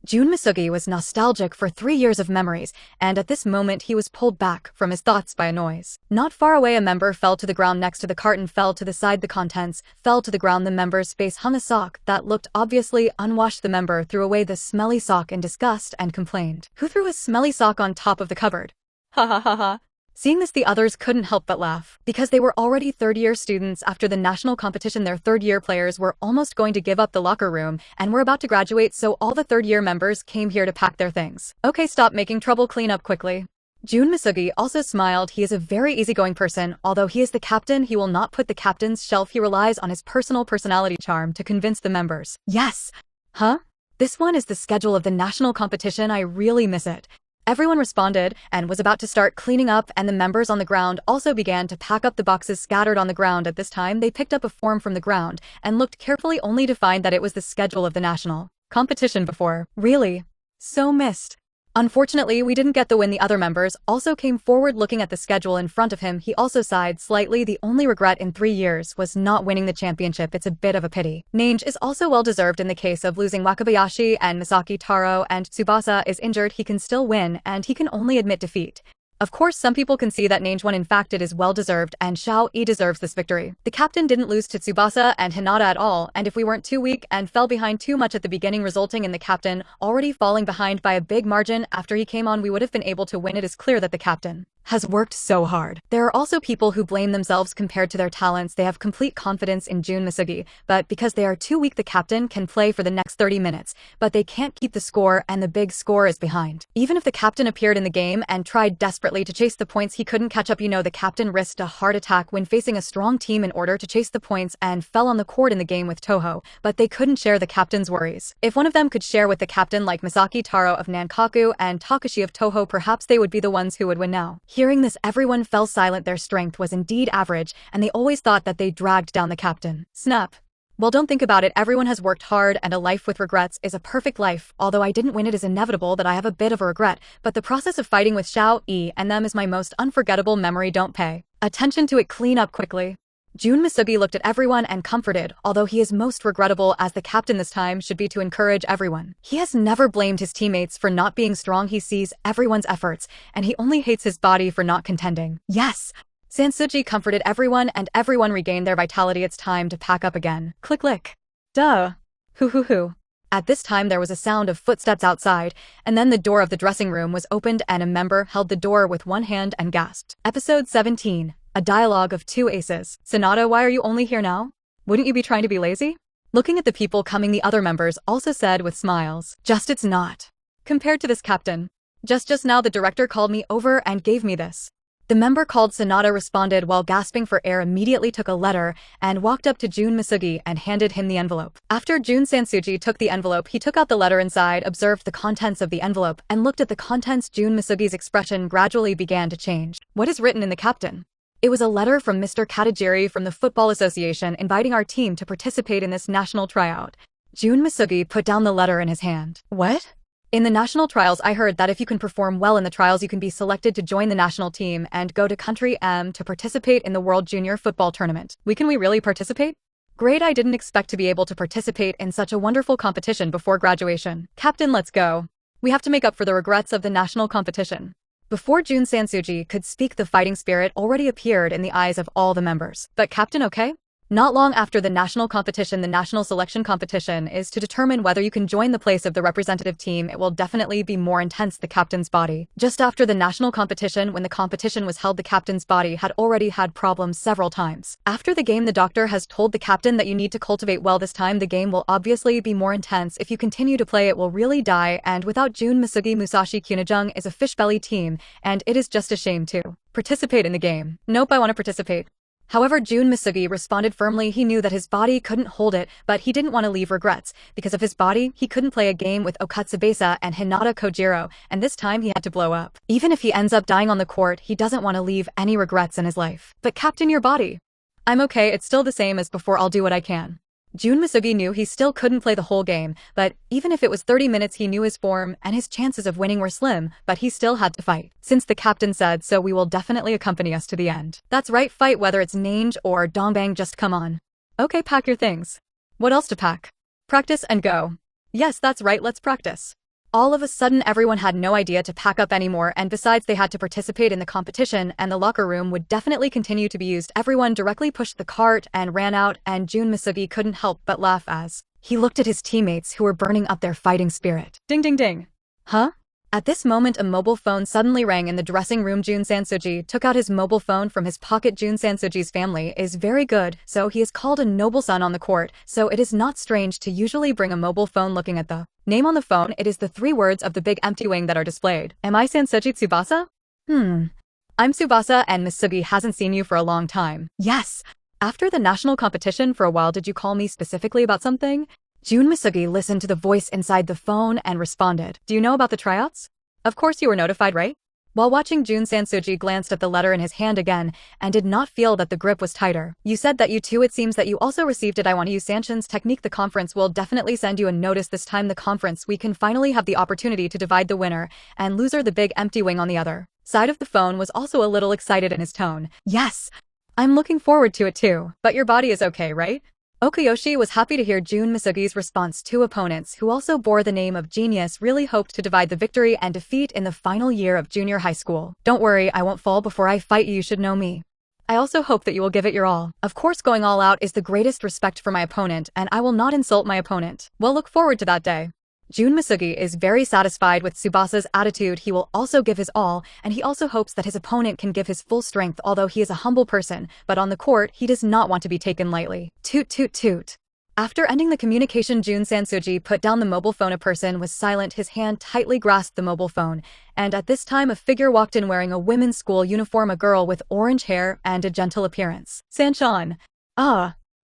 Jun Misugi was nostalgic for 3 years of memories, and at this moment he was pulled back from his thoughts by a noise. Not far away, a member fell to the ground next to the carton, fell to the side, the contents fell to the ground. The member's face hung a sock that looked obviously unwashed. The member threw away the smelly sock in disgust and complained. Who threw a smelly sock on top of the cupboard? Ha ha ha ha. Seeing this, the others couldn't help but laugh. Because they were already third-year students after the national competition, their third-year players were almost going to give up the locker room and were about to graduate, so all the third-year members came here to pack their things. Okay, stop making trouble, clean up quickly. Jun Misugi also smiled. He is a very easygoing person. Although he is the captain, he will not put the captain's shelf. He relies on his personal personality charm to convince the members. Yes. Huh? This one is the schedule of the national competition. I really miss it. Everyone responded and was about to start cleaning up, and the members on the ground also began to pack up the boxes scattered on the ground. At this time, they picked up a form from the ground and looked carefully, only to find that it was the schedule of the national competition. Before. Really? So missed. Unfortunately, we didn't get the win. The other members also came forward looking at the schedule in front of him. He also sighed slightly. The only regret in 3 years was not winning the championship. It's a bit of a pity. Nange is also well deserved in the case of losing. Wakabayashi and Misaki Taro and Tsubasa is injured. He can still win, and he can only admit defeat. Of course, some people can see that Nange won. In fact, it is well deserved, and Xiao-i deserves this victory. The captain didn't lose to Tsubasa and Hinata at all, and if we weren't too weak and fell behind too much at the beginning, resulting in the captain already falling behind by a big margin after he came on, we would have been able to win. It is clear that the captain has worked so hard. There are also people who blame themselves compared to their talents. They have complete confidence in Jun Misugi, but because they are too weak, the captain can play for the next 30 minutes, but they can't keep the score, and the big score is behind. Even if the captain appeared in the game and tried desperately to chase the points, he couldn't catch up. You know, the captain risked a heart attack when facing a strong team in order to chase the points and fell on the court in the game with Toho, but they couldn't share the captain's worries. If one of them could share with the captain, like Misaki Taro of Nankaku and Takashi of Toho, perhaps they would be the ones who would win now. Hearing this, everyone fell silent. Their strength was indeed average, and they always thought that they dragged down the captain. Snap. Well, don't think about it. Everyone has worked hard, and a life with regrets is a perfect life. Although I didn't win, it is inevitable that I have a bit of a regret, but the process of fighting with Xiao-i and them is my most unforgettable memory. Don't pay attention to it. Clean up quickly. Jun Misugi looked at everyone and comforted, although he is most regrettable as the captain this time should be to encourage everyone. He has never blamed his teammates for not being strong. He sees everyone's efforts, and he only hates his body for not contending. Yes! Sansuji comforted everyone, and everyone regained their vitality. It's time to pack up again. Click click. Duh. Hoo hoo hoo. At this time there was a sound of footsteps outside, and then the door of the dressing room was opened and a member held the door with one hand and gasped. Episode 17. A dialogue of two aces. Sonata, why are you only here now? Wouldn't you be trying to be lazy? Looking at the people coming, the other members also said with smiles. Just it's not. Compared to this captain. Just now the director called me over and gave me this. The member called Sonata responded while gasping for air, immediately took a letter and walked up to Jun Misugi and handed him the envelope. After Jun Sansuji took the envelope, he took out the letter inside, observed the contents of the envelope, and looked at the contents. Jun Misugi's expression gradually began to change. What is written in the captain? It was a letter from Mr. Katajiri from the Football Association inviting our team to participate in this national tryout. Jun Misugi put down the letter in his hand. What? In the national trials, I heard that if you can perform well in the trials, you can be selected to join the national team and go to country M to participate in the World Junior Football Tournament. Can we really participate? Great, I didn't expect to be able to participate in such a wonderful competition before graduation. Captain, let's go. We have to make up for the regrets of the national competition. Before Jun Sansuji could speak, the fighting spirit already appeared in the eyes of all the members. But Captain, okay? Not long after the national competition, the national selection competition is to determine whether you can join the place of the representative team. It will definitely be more intense. The captain's body. Just after the national competition, when the competition was held, the captain's body had already had problems several times. After the game, the doctor has told the captain that you need to cultivate well. This time the game will obviously be more intense. If you continue to play, it will really die, and without Jun Misugi, Musashi Kunijung is a fishbelly team, and it is just a shame to participate in the game. Nope, I want to participate. However, Jun Misugi responded firmly. He knew that his body couldn't hold it, but he didn't want to leave regrets. Because of his body, he couldn't play a game with Okatsubasa and Hinata Kojiro, and this time he had to blow up. Even if he ends up dying on the court, he doesn't want to leave any regrets in his life. But Captain, your body. I'm okay, it's still the same as before. I'll do what I can. Jun Misugi knew he still couldn't play the whole game, but even if it was 30 minutes, he knew his form and his chances of winning were slim, but he still had to fight. Since the captain said so, we will definitely accompany us to the end. That's right, fight whether it's Nange or Dongbang, just come on. Okay, pack your things. What else to pack? Practice and go. Yes, that's right, let's practice. All of a sudden everyone had no idea to pack up anymore, and besides they had to participate in the competition and the locker room would definitely continue to be used. Everyone directly pushed the cart and ran out, and Jun Misugi couldn't help but laugh as he looked at his teammates who were burning up their fighting spirit. Ding ding ding. Huh? At this moment a mobile phone suddenly rang in the dressing room. Jun Sansuji took out his mobile phone from his pocket. Jun Sansuji's family is very good, so he is called a noble son on the court, so it is not strange to usually bring a mobile phone. Looking at the name on the phone, it is the 3 words of the big empty wing that are displayed. Am I Sansuji Tsubasa? I'm Tsubasa, and Miss Sugi hasn't seen you for a long time. Yes. After the national competition for a while, did you call me specifically about something? Jun Misugi listened to the voice inside the phone and responded. Do you know about the tryouts? Of course you were notified, right? While watching, Jun Sansuji glanced at the letter in his hand again and did not feel that the grip was tighter. You said that you too, it seems that you also received it. I want to use Sanshin's technique. The conference will definitely send you a notice this time. The conference, we can finally have the opportunity to divide the winner and loser. The big empty wing on the other side of the phone was also a little excited in his tone. Yes, I'm looking forward to it too. But your body is okay, right? Okuyoshi was happy to hear Jun Misugi's response. 2 opponents who also bore the name of genius really hoped to divide the victory and defeat in the final year of junior high school. Don't worry, I won't fall before I fight you. You should know me. I also hope that you will give it your all. Of course, going all out is the greatest respect for my opponent, and I will not insult my opponent. Well, look forward to that day. Jun Misugi is very satisfied with Tsubasa's attitude. He will also give his all, and he also hopes that his opponent can give his full strength. Although he is a humble person, but on the court, he does not want to be taken lightly. Toot toot toot. After ending the communication, Jun Sansuji put down the mobile phone. A person was silent. His hand tightly grasped the mobile phone, and at this time a figure walked in wearing a women's school uniform, a girl with orange hair and a gentle appearance. Sanchan.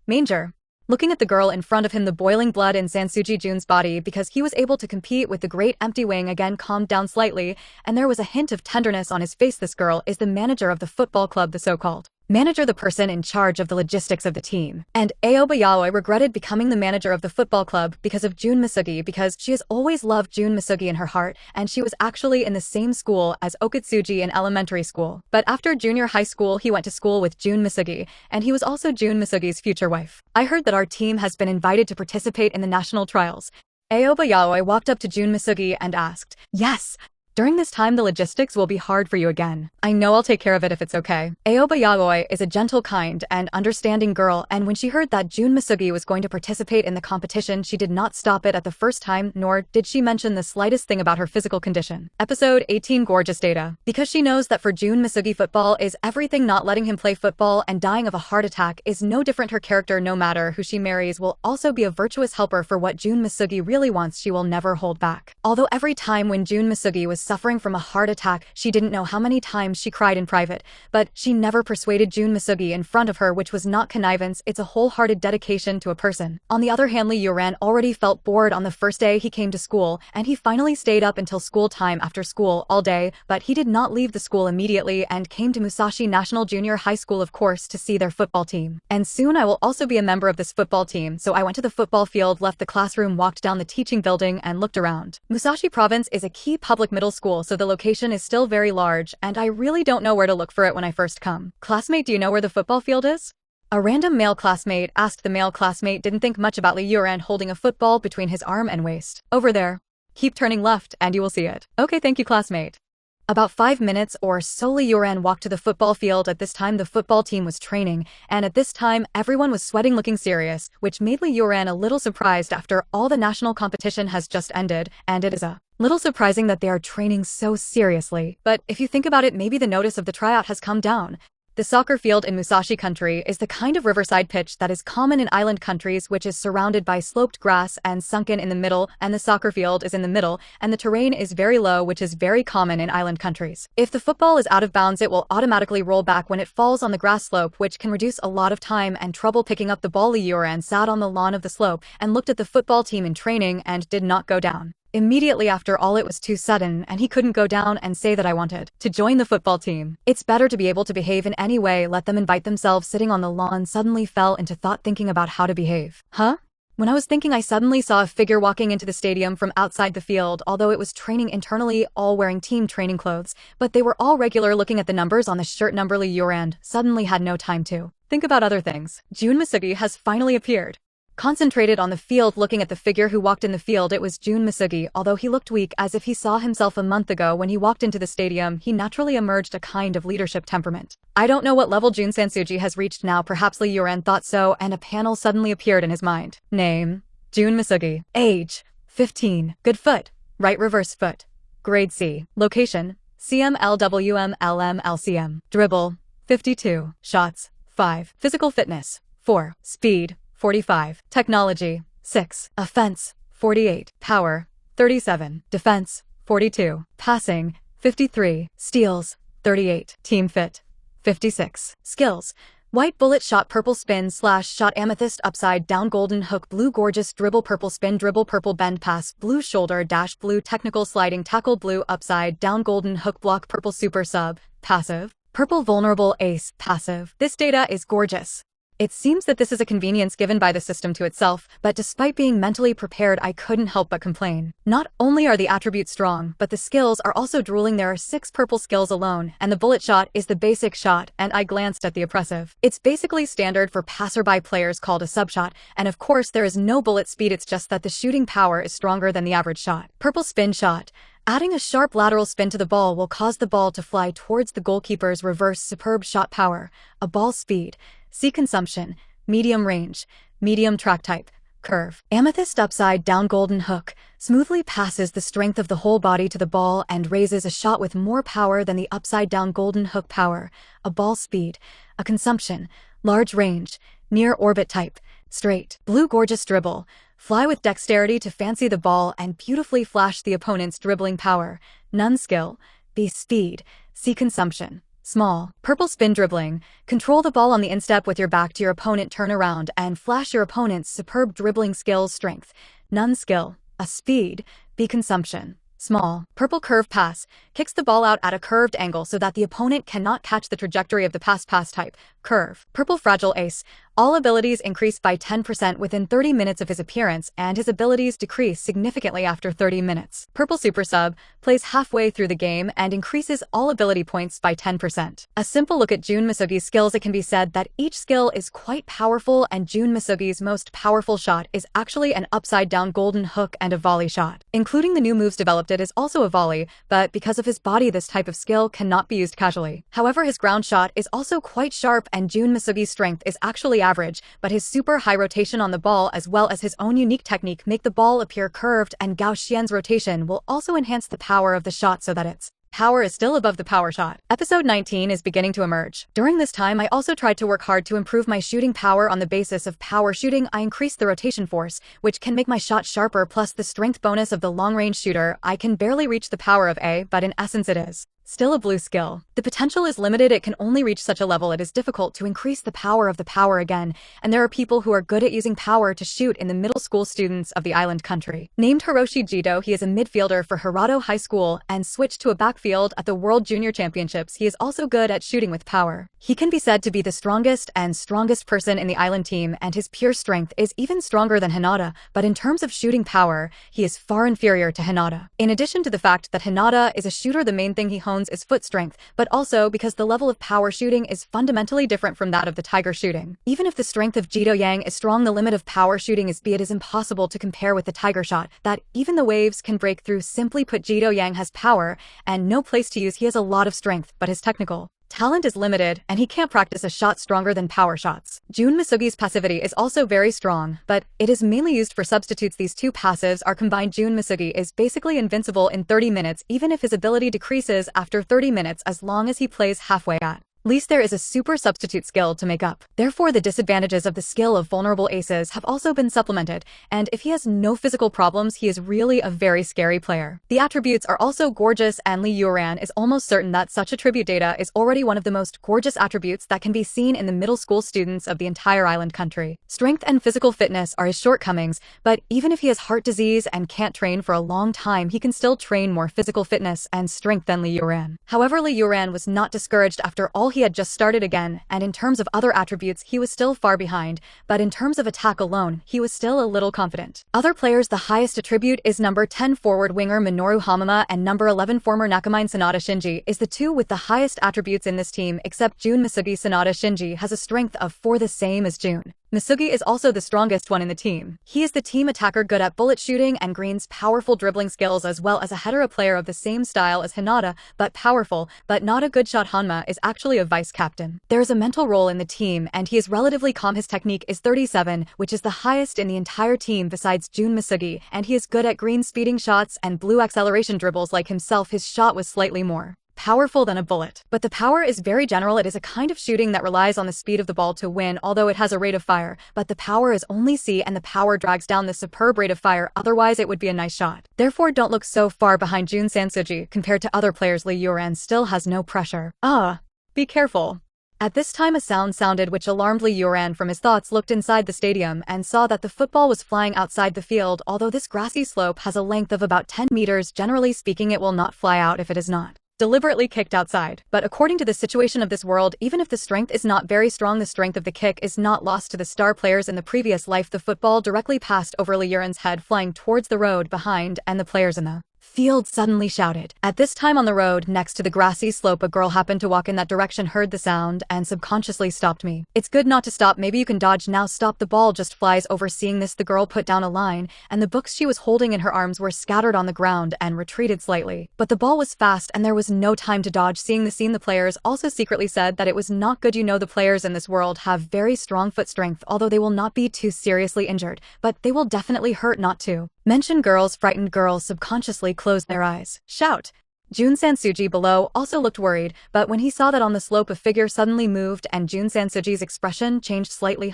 Manger. Looking at the girl in front of him, the boiling blood in Sansuji Jun's body, because he was able to compete with the great empty wing again, calmed down slightly, and there was a hint of tenderness on his face. This girl is the manager of the football club, the so-called manager, the person in charge of the logistics of the team. And Aoba Yaoi regretted becoming the manager of the football club because of Jun Misugi, because she has always loved Jun Misugi in her heart, and she was actually in the same school as Okatsuji in elementary school. But after junior high school, he went to school with Jun Misugi, and he was also Jun Misugi's future wife. I heard that our team has been invited to participate in the national trials. Aoba Yaoi walked up to Jun Misugi and asked, Yes. During this time, the logistics will be hard for you again. I know I'll take care of it if it's okay. Aoba Yaoi is a gentle, kind, and understanding girl, and when she heard that Jun Misugi was going to participate in the competition, she did not stop it at the first time, nor did she mention the slightest thing about her physical condition. Episode 18, Gorgeous Data. Because she knows that for Jun Misugi, football is everything. Not letting him play football and dying of a heart attack is no different. Her character, no matter who she marries, will also be a virtuous helper for what Jun Misugi really wants. She will never hold back. Although every time when Jun Misugi was suffering from a heart attack, she didn't know how many times she cried in private, but she never persuaded Jun Misugi in front of her, which was not connivance. It's a wholehearted dedication to a person. On the other hand, Li Youran already felt bored on the first day he came to school, and he finally stayed up until school time after school all day, but he did not leave the school immediately and came to Musashi National Junior High School, of course, to see their football team. And soon I will also be a member of this football team, so I went to the football field, left the classroom, walked down the teaching building, and looked around. Musashi Province is a key public middle school, so the location is still very large, and I really don't know where to look for it when I first come. Classmate, do you know where the football field is? A random male classmate asked. The male classmate didn't think much about Li Youran holding a football between his arm and waist. Over there. Keep turning left and you will see it. Okay, thank you, classmate. About 5 minutes or so, Li Youran walked to the football field. At this time, the football team was training, and at this time, everyone was sweating, looking serious, which made Li Youran a little surprised after all the national competition has just ended, and it is a little surprising that they are training so seriously. But if you think about it, maybe the notice of the tryout has come down. The soccer field in Musashi country is the kind of riverside pitch that is common in island countries, which is surrounded by sloped grass and sunken in the middle, and the soccer field is in the middle, and the terrain is very low, which is very common in island countries. If the football is out of bounds, it will automatically roll back when it falls on the grass slope, which can reduce a lot of time and trouble picking up the ball. Li Youran sat on the lawn of the slope and looked at the football team in training and did not go down. Immediately after all, it was too sudden, and he couldn't go down and say that I wanted to join the football team. It's better to be able to behave in any way, let them invite themselves. Sitting on the lawn, suddenly fell into thought, thinking about how to behave. When I was thinking, I suddenly saw a figure walking into the stadium from outside the field, although it was training internally, all wearing team training clothes, but they were all regular. Looking at the numbers on the shirt number, Li Youran suddenly had no time to think about other things. Jun Misugi has finally appeared. Concentrated on the field, looking at the figure who walked in the field, it was Jun Misugi. Although he looked weak, as if he saw himself a month ago when he walked into the stadium, he naturally emerged a kind of leadership temperament. I don't know what level Jun Sansuji has reached now. Perhaps Li Youran thought so, and a panel suddenly appeared in his mind. Name: Jun Misugi. Age: 15. Good foot: right reverse foot. Grade C. Location: CMLWMLMLCM. Dribble: 52. Shots: 5. Physical fitness: 4. Speed: 45. Technology: 6. Offense: 48. Power: 37. Defense: 42. Passing: 53. Steals: 38. Team fit: 56. Skills: white bullet shot, purple spin slash shot, amethyst upside down, golden hook, blue gorgeous dribble, purple spin dribble, purple bend pass, blue shoulder dash, blue technical sliding tackle, blue upside down, golden hook block, purple super sub, passive, purple vulnerable ace, passive. This data is gorgeous. It seems that this is a convenience given by the system to itself, but despite being mentally prepared, I couldn't help but complain. Not only are the attributes strong, but the skills are also drooling. There are 6 purple skills alone, and the bullet shot is the basic shot, and I glanced at the oppressive. It's basically standard for passerby players called a subshot, and of course there is no bullet speed, it's just that the shooting power is stronger than the average shot. Purple spin shot. Adding a sharp lateral spin to the ball will cause the ball to fly towards the goalkeeper's reverse. Superb shot power. A ball speed. C consumption. Medium range. Medium track type. Curve. Amethyst upside down, golden hook. Smoothly passes the strength of the whole body to the ball and raises a shot with more power than the upside down golden hook power. A ball speed. A consumption. Large range. Near orbit type. Straight. Blue gorgeous dribble. Fly with dexterity to fancy the ball and beautifully flash the opponent's dribbling power. None skill. B speed. C consumption. Small. Purple spin dribbling. Control the ball on the instep with your back to your opponent, turn around and flash your opponent's superb dribbling skills. Strength. None skill. A speed. B consumption. Small. Purple curve pass. Kicks the ball out at a curved angle so that the opponent cannot catch the trajectory of the pass. Pass type. Curve. Purple fragile ace. All abilities increase by 10% within 30 minutes of his appearance, and his abilities decrease significantly after 30 minutes. Purple super sub. Plays halfway through the game and increases all ability points by 10%. A simple look at Jun Misugi's skills, it can be said that each skill is quite powerful, and Jun Misugi's most powerful shot is actually an upside down golden hook and a volley shot. Including the new moves developed, it is also a volley, but because of his body this type of skill cannot be used casually. However, his ground shot is also quite sharp, and Jun Misugi's strength is actually average, but his super high rotation on the ball as well as his own unique technique make the ball appear curved, and Gao Xian's rotation will also enhance the power of the shot so that its power is still above the power shot. Episode 19 is beginning to emerge. During this time, I also tried to work hard to improve my shooting power. On the basis of power shooting, I increased the rotation force, which can make my shot sharper, plus the strength bonus of the long-range shooter. I can barely reach the power of A, but in essence it is still a blue skill. The potential is limited, it can only reach such a level. It is difficult to increase the power of the power again, and there are people who are good at using power to shoot in the middle school students of the island country. Named Hiroshi Jito, he is a midfielder for Hirado High School and switched to a backfield at the World Junior Championships. He is also good at shooting with power. He can be said to be the strongest person in the island team, and his pure strength is even stronger than Hinata, but in terms of shooting power, he is far inferior to Hinata. In addition to the fact that Hinata is a shooter, the main thing he hones is foot strength, but also because the level of power shooting is fundamentally different from that of the tiger shooting. Even if the strength of Jito Yang is strong, the limit of power shooting is B. It is impossible to compare with the tiger shot, that even the waves can break through. Simply put, Jito Yang has power and no place to use. He has a lot of strength, but his technical talent is limited, and he can't practice a shot stronger than power shots. Jun Misugi's passivity is also very strong, but it is mainly used for substitutes. These two passives are combined. Jun Misugi is basically invincible in 30 minutes, even if his ability decreases after 30 minutes as long as he plays halfway at least there is a super substitute skill to make up. Therefore, the disadvantages of the skill of vulnerable aces have also been supplemented, and if he has no physical problems, he is really a very scary player. The attributes are also gorgeous, and Li Youran is almost certain that such attribute data is already one of the most gorgeous attributes that can be seen in the middle school students of the entire island country. Strength and physical fitness are his shortcomings, but even if he has heart disease and can't train for a long time, he can still train more physical fitness and strength than Li Youran. However, Li Youran was not discouraged after all. He had just started again, and in terms of other attributes he was still far behind, but in terms of attack alone, he was still a little confident. Other players, the highest attribute is number 10 forward winger Minoru Hamama, and number 11 former Nakamine Sanada Shinji is the two with the highest attributes in this team, except Jun Misugi. Sanada Shinji has a strength of 4, the same as Jun Misugi is also the strongest one in the team. He is the team attacker good at bullet shooting and Green's powerful dribbling skills as well as a hetero player of the same style as Hinata, but powerful, but not a good shot. Hanma is actually a vice captain. There is a mental role in the team and he is relatively calm. His technique is 37, which is the highest in the entire team besides Jun Misugi, and he is good at Green speeding shots and blue acceleration dribbles like himself. His shot was slightly more powerful than a bullet. But the power is very general. It is a kind of shooting that relies on the speed of the ball to win, although it has a rate of fire, but the power is only C and the power drags down the superb rate of fire, otherwise it would be a nice shot. Therefore don't look so far behind Jun Sansuji. Compared to other players, Li Youran still has no pressure. Be careful. At this time a sound sounded which alarmed Li Youran from his thoughts. Looked inside the stadium and saw that the football was flying outside the field. Although this grassy slope has a length of about 10 meters, generally speaking it will not fly out if it is not deliberately kicked outside. But according to the situation of this world, even if the strength is not very strong, the strength of the kick is not lost to the star players in the previous life. The football directly passed over Li Youran's head, flying towards the road behind, and the players in the field suddenly shouted. At this time on the road next to the grassy slope, a girl happened to walk in that direction, heard the sound, and subconsciously stopped me. It's good not to stop, maybe you can dodge now. Stop, the ball just flies over. Seeing this, the girl put down a line, and the books she was holding in her arms were scattered on the ground and retreated slightly. But the ball was fast and there was no time to dodge. Seeing the scene, the players also secretly said that it was not good. You know, the players in this world have very strong foot strength, although they will not be too seriously injured, but they will definitely hurt not to mention. Girls, frightened girls subconsciously closed their eyes. Shout. Jun Sansuji below also looked worried, but when he saw that on the slope a figure suddenly moved and Jun Sansuji's expression changed slightly.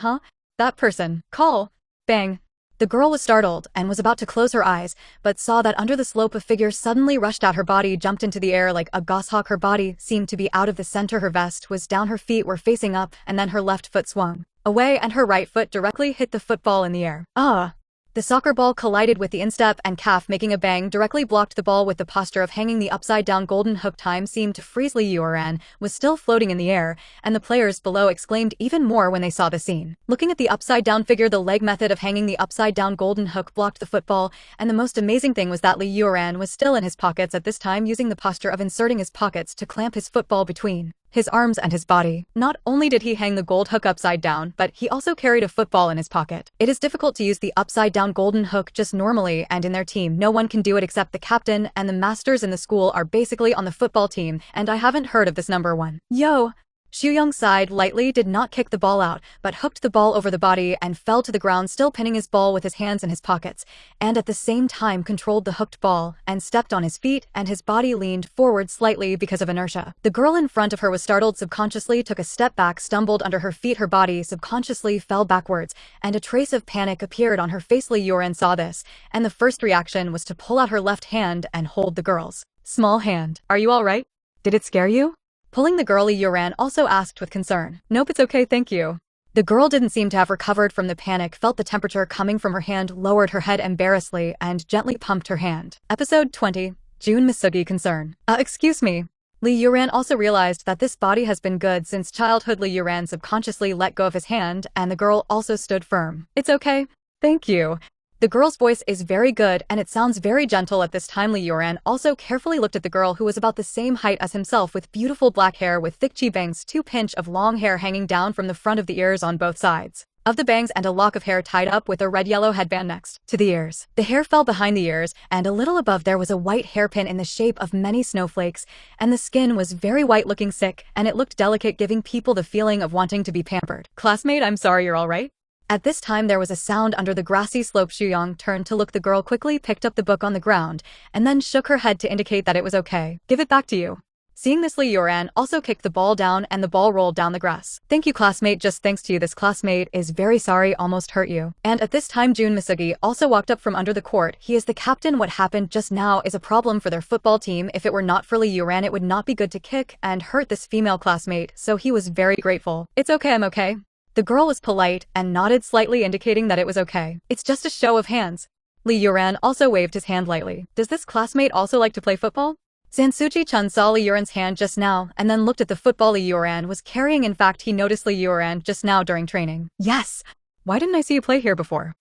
That person. Call. Bang. The girl was startled and was about to close her eyes, but saw that under the slope a figure suddenly rushed out. Her body jumped into the air like a goshawk. Her body seemed to be out of the center. Her vest was down, her feet were facing up, and then her left foot swung away and her right foot directly hit the football in the air. The soccer ball collided with the instep and calf, making a bang, directly blocked the ball with the posture of hanging. The upside-down golden hook time seemed to freeze. Li Youran was still floating in the air, and the players below exclaimed even more when they saw the scene. Looking at the upside-down figure, the leg method of hanging the upside-down golden hook blocked the football, and the most amazing thing was that Li Youran was still in his pockets at this time, using the posture of inserting his pockets to clamp his football between his arms and his body. Not only did he hang the gold hook upside down, but he also carried a football in his pocket. It is difficult to use the upside down golden hook just normally, and in their team no one can do it except the captain, and the masters in the school are basically on the football team, and I haven't heard of this number one. Yo! Xuyong sighed lightly, did not kick the ball out, but hooked the ball over the body and fell to the ground, still pinning his ball with his hands in his pockets, and at the same time controlled the hooked ball and stepped on his feet, and his body leaned forward slightly because of inertia. The girl in front of her was startled, subconsciously took a step back, stumbled under her feet, her body subconsciously fell backwards, and a trace of panic appeared on her face. Li Youran saw this, and the first reaction was to pull out her left hand and hold the girl's small hand. Are you all right? Did it scare you? Pulling the girl, Li Youran also asked with concern. Nope, it's okay, thank you. The girl didn't seem to have recovered from the panic, felt the temperature coming from her hand, lowered her head embarrassedly, and gently pumped her hand. Episode 20. Jun Misugi concern. Excuse me. Li Youran also realized that this body has been good since childhood. Li Youran subconsciously let go of his hand, and the girl also stood firm. It's okay. Thank you. The girl's voice is very good and it sounds very gentle at this time. Li Youran also carefully looked at the girl, who was about the same height as himself, with beautiful black hair with thick chi bangs, 2 pinch of long hair hanging down from the front of the ears on both sides of the bangs, and a lock of hair tied up with a red-yellow headband next to the ears. The hair fell behind the ears, and a little above there was a white hairpin in the shape of many snowflakes, and the skin was very white, looking sick, and it looked delicate, giving people the feeling of wanting to be pampered. Classmate, I'm sorry, you're all right? At this time there was a sound under the grassy slope. Xuyong turned to look. The girl quickly picked up the book on the ground and then shook her head to indicate that it was okay. Give it back to you. Seeing this, Li Youran also kicked the ball down and the ball rolled down the grass. Thank you, classmate, just thanks to you. This classmate is very sorry, almost hurt you. And at this time Jun Misugi also walked up from under the court. He is the captain. What happened just now is a problem for their football team. If it were not for Li Youran, it would not be good to kick and hurt this female classmate, so he was very grateful. It's okay, I'm okay. The girl was polite and nodded slightly, indicating that it was okay. It's just a show of hands. Li Youran also waved his hand lightly. Does this classmate also like to play football? Sansuji-chun saw Li Youran's hand just now and then looked at the football Li Youran was carrying. In fact, he noticed Li Youran just now during training. Yes! Why didn't I see you play here before?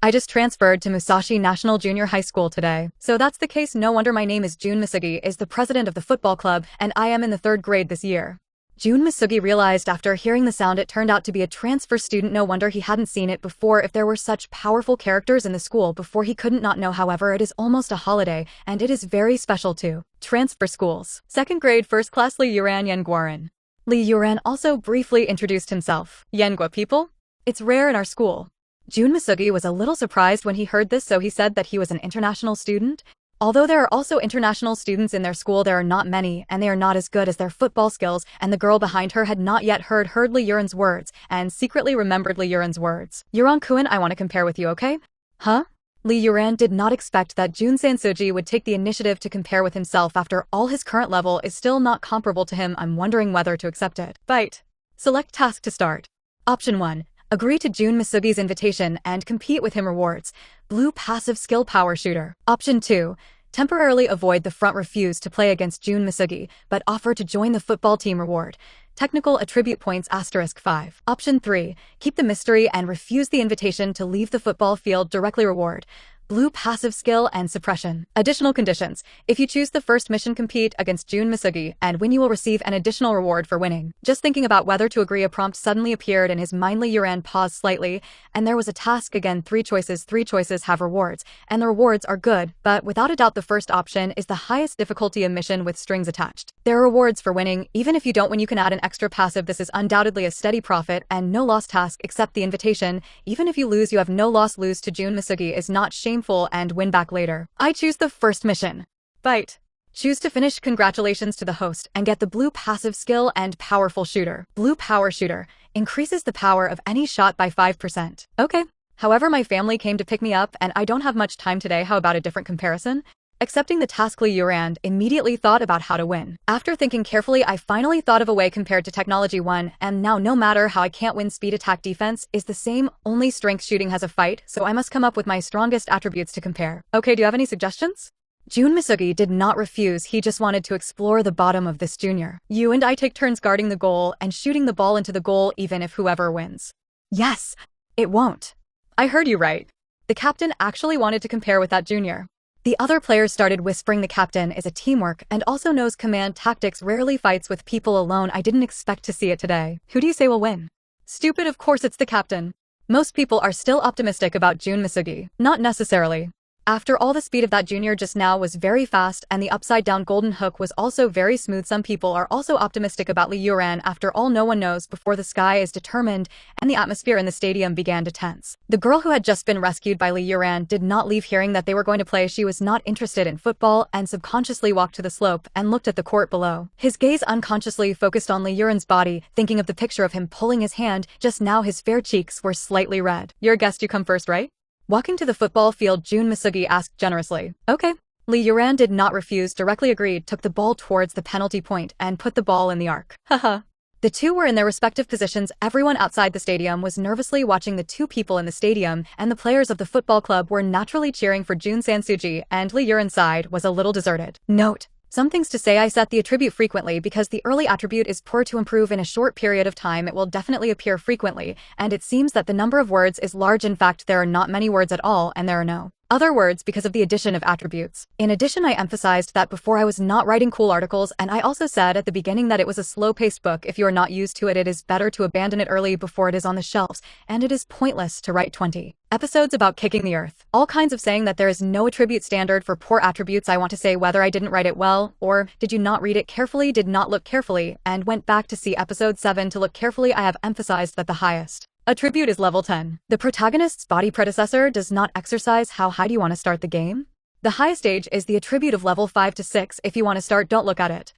I just transferred to Musashi National Junior High School today. So that's the case. No wonder. My name is Jun Misugi, is the president of the football club, and I am in the 3rd grade this year. Jun Misugi realized after hearing the sound it turned out to be a transfer student. No wonder he hadn't seen it before. If there were such powerful characters in the school before, he couldn't not know. However, it is almost a holiday, and it is very special too. Transfer schools. 2nd grade first class Li Youran Yan Guoran. Li Youran also briefly introduced himself. Yan Guo people? It's rare in our school. Jun Misugi was a little surprised when he heard this, so he said that he was an international student. Although there are also international students in their school, there are not many, and they are not as good as their football skills, and the girl behind her had not yet heard Li Youran's words, and secretly remembered Li Youran's words. Youran-kun, I want to compare with you, okay? Huh? Li Youran did not expect that Jun Sansuji would take the initiative to compare with himself after all. His current level is still not comparable to him. I'm wondering whether to accept it. Bite. Select task to start. Option 1. Agree to Jun Misugi's invitation and compete with him. Rewards. Blue passive skill power shooter. Option 2. Temporarily avoid the front. Refuse to play against Jun Misugi, but offer to join the football team. Reward. Technical attribute points *5. Option 3. Keep the mystery and refuse the invitation to leave the football field directly. Reward. Blue passive skill and suppression. Additional conditions. If you choose the first mission, compete against Jun Misugi and win, you will receive an additional reward for winning. Just thinking about whether to agree, a prompt suddenly appeared in his mind. Li Youran paused slightly, and there was a task again. 3 choices. 3 choices have rewards, and the rewards are good, but without a doubt the first option is the highest difficulty, a mission with strings attached. There are rewards for winning. Even if you don't win, you can add an extra passive. This is undoubtedly a steady profit and no loss task. Accept the invitation. Even if you lose, you have no loss. Lose to Jun Misugi is not shameful and win back later. I choose the first mission. Bite. Choose to finish. Congratulations to the host and get the blue passive skill and powerful shooter. Blue power shooter increases the power of any shot by 5%. Okay. However, my family came to pick me up and I don't have much time today. How about a different comparison? Accepting the task, Li Youran immediately thought about how to win. After thinking carefully, I finally thought of a way compared to technology 1, and now no matter how I can't win. Speed attack defense is the same, only strength shooting has a fight, so I must come up with my strongest attributes to compare. Okay, do you have any suggestions? Jun Misugi did not refuse. He just wanted to explore the bottom of this. Junior, you and I take turns guarding the goal and shooting the ball into the goal, even if whoever wins. Yes, it won't. I heard you right. The captain actually wanted to compare with that junior. The other players started whispering. The captain is a teamwork and also knows command tactics, rarely fights with people alone. I didn't expect to see it today. Who do you say will win? Stupid, of course it's the captain. Most people are still optimistic about Jun Misugi. Not necessarily. After all, the speed of that junior just now was very fast, and the upside-down golden hook was also very smooth. Some people are also optimistic about Li Youran. After all, no one knows before the sky is determined, and the atmosphere in the stadium began to tense. The girl who had just been rescued by Li Youran did not leave. Hearing that they were going to play, she was not interested in football and subconsciously walked to the slope and looked at the court below. His gaze unconsciously focused on Li Youran's body, thinking of the picture of him pulling his hand. Just now his fair cheeks were slightly red. You're a guest, you come first, right? Walking to the football field, Jun Misugi asked generously. Okay. Li Youran did not refuse, directly agreed, took the ball towards the penalty point, and put the ball in the arc. Haha. The two were in their respective positions. Everyone outside the stadium was nervously watching the two people in the stadium, and the players of the football club were naturally cheering for Jun Sansuji, and Li Youran's side was a little deserted. Note. Some things to say. I set the attribute frequently because the early attribute is poor. To improve in a short period of time, it will definitely appear frequently, and it seems that the number of words is large. In fact, there are not many words at all, and there are no other words because of the addition of attributes. In addition, I emphasized that before I was not writing cool articles, and I also said at the beginning that it was a slow-paced book. If you are not used to it, it is better to abandon it early before it is on the shelves, and it is pointless to write 20 episodes about kicking the earth. All kinds of saying that there is no attribute standard for poor attributes. I want to say whether I didn't write it well, or did you not read it carefully, did not look carefully, and went back to see episode 7 to look carefully. I have emphasized that the highest attribute is level 10. The protagonist's body predecessor does not exercise. How high do you want to start the game? The highest age is the attribute of level 5 to 6. If you want to start, don't look at it.